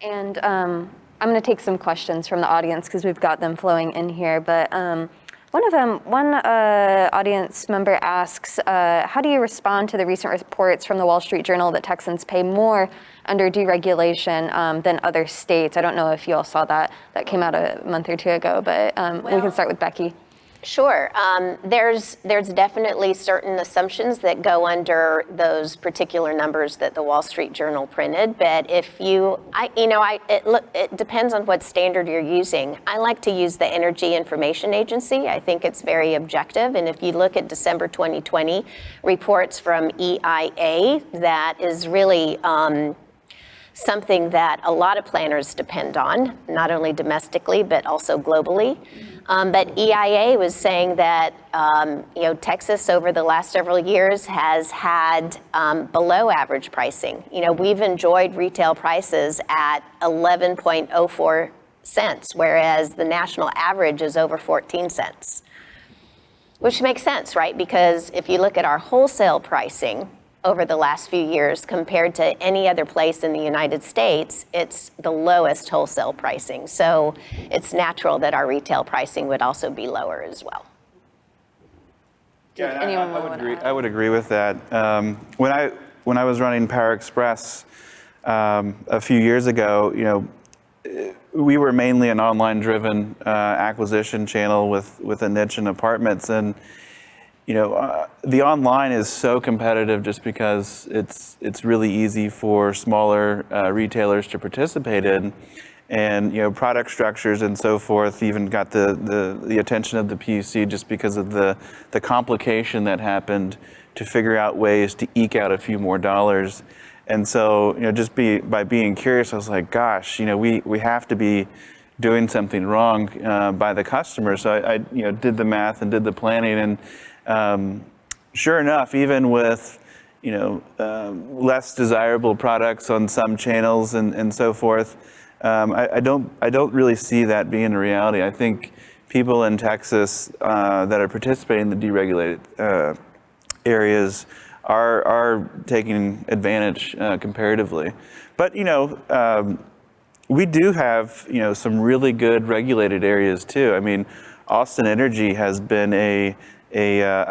And I'm going to take some questions from the audience because we've got them flowing in here. But one audience member asks, how do you respond to the recent reports from the Wall Street Journal that Texans pay more under deregulation than other states? I don't know if you all saw that. That came out a month or two ago, but we can start with Becky. Sure. There's definitely certain assumptions that go under those particular numbers that the Wall Street Journal printed. But if it depends on what standard you're using. I like to use the Energy Information Agency. I think it's very objective. And if you look at December 2020 reports from EIA, that is really something that a lot of planners depend on, not only domestically, but also globally. But EIA was saying that Texas over the last several years has had below average pricing. We've enjoyed retail prices at 11.04 cents, whereas the national average is over 14 cents. Which makes sense, right? Because if you look at our wholesale pricing over the last few years compared to any other place in the United States, it's the lowest wholesale pricing. So it's natural that our retail pricing would also be lower as well. Yeah, I would agree with that. When I was running Power Express a few years ago, we were mainly an online-driven acquisition channel with a niche in apartments, and the online is so competitive just because it's really easy for smaller retailers to participate in, and product structures and so forth even got the attention of the PUC just because of the complication that happened to figure out ways to eke out a few more dollars. And so just by being curious, I was like, gosh, we have to be doing something wrong by the customer. So I did the math and did the planning, and sure enough, even with less desirable products on some channels and so forth, I don't really see that being a reality. I think people in Texas that are participating in the deregulated areas are taking advantage comparatively. But we do have some really good regulated areas too. I mean, Austin Energy has been a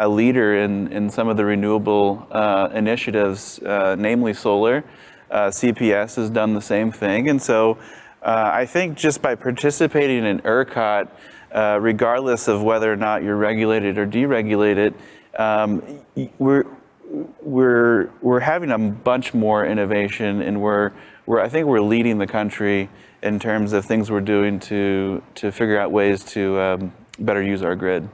leader in some of the renewable initiatives, namely solar. CPS has done the same thing. And so I think just by participating in ERCOT, regardless of whether or not you're regulated or deregulated, we're having a bunch more innovation, and I think we're leading the country in terms of things we're doing to figure out ways to better use our grid.